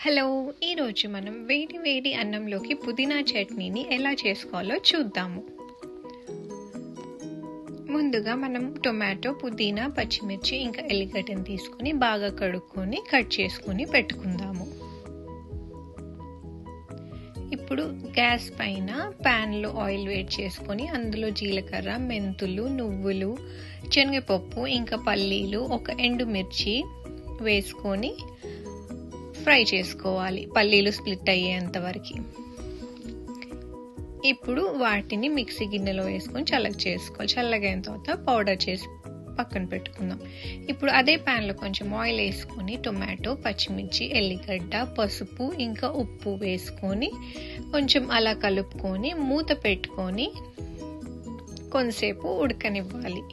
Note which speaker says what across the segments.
Speaker 1: Hello! ఈరోజు మనం వేడి వేడి అన్నంలోకి పుదీనా చట్నీని ఎలా చేసుకోవాలో చూద్దాము. ముందుగా మనం టొమాటో, పుదీనా, పచ్చిమిర్చి ఇంకా ఎల్లిగడ్డని తీసుకొని బాగా కడుక్కొని కట్ చేసుకొని పెట్టుకుందాము. ఇప్పుడు గ్యాస్ పైన ప్యాన్లో ఆయిల్ వేడి చేసుకొని అందులో జీలకర్ర, మెంతులు, నువ్వులు, శనగపప్పు ఇంకా పల్లీలు, ఒక ఎండుమిర్చి వేసుకొని ఫ్రై చేసుకోవాలి. పల్లీలు స్ప్లిట్ అయ్యేంత వరకు. ఇప్పుడు వాటిని మిక్సీ గిన్నెలో వేసుకొని చేసుకోవాలి. చల్లగైన తర్వాత పౌడర్ చేసి పక్కన పెట్టుకుందాం. ఇప్పుడు అదే ప్యాన్లో కొంచెం ఆయిల్ వేసుకొని టొమాటో, పచ్చిమిర్చి, ఎల్లిగడ్డ, పసుపు ఇంకా ఉప్పు వేసుకొని కొంచెం అలా కలుపుకొని మూత పెట్టుకొని కొంతసేపు ఉడకనివ్వాలి.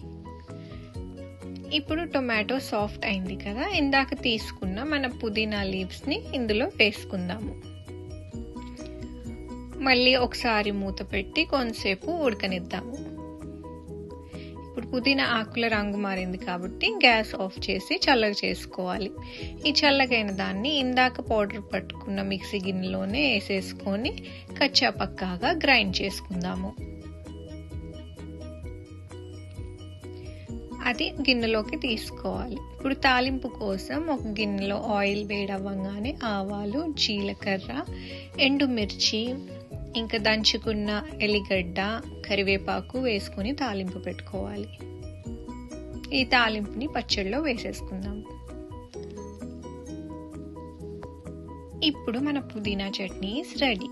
Speaker 1: ఇప్పుడు టొమాటో సాఫ్ట్ అయింది కదా, ఇందాక తీసుకున్న మన పుదీనా లీవ్స్ని ఇందులో వేసుకుందాము. మళ్ళీ ఒకసారి మూత పెట్టి కొంతసేపు ఉడకనిద్దాము. ఇప్పుడు పుదీనా ఆకుల రంగు మారింది కాబట్టి గ్యాస్ ఆఫ్ చేసి చల్లగా చేసుకోవాలి. ఈ చల్లగైన దాన్ని ఇందాక పౌడర్ పట్టుకున్న మిక్సీ గిన్నెలోనే వేసేసుకొని కచ్చా పక్కాగా గ్రైండ్ చేసుకుందాము. అది గిన్నెలోకి తీసుకోవాలి. ఇప్పుడు తాలింపు కోసం ఒక గిన్నెలో ఆయిల్ వేడవ్వగానే ఆవాలు, జీలకర్ర, ఎండుమిర్చి ఇంకా దంచుకున్న ఎల్లిగడ్డ, కరివేపాకు వేసుకొని తాలింపు పెట్టుకోవాలి. ఈ తాలింపుని పచ్చడిలో వేసేసుకుందాం. ఇప్పుడు మన పుదీనా చట్నీ రెడీ.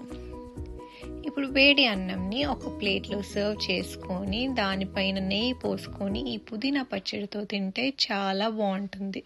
Speaker 1: ఇప్పుడు వేడి అన్నంని ఒక ప్లేట్లో సర్వ్ చేసుకొని దానిపైన నెయ్యి పోసుకొని ఈ పుదీనా పచ్చడితో తింటే చాలా బాగుంటుంది.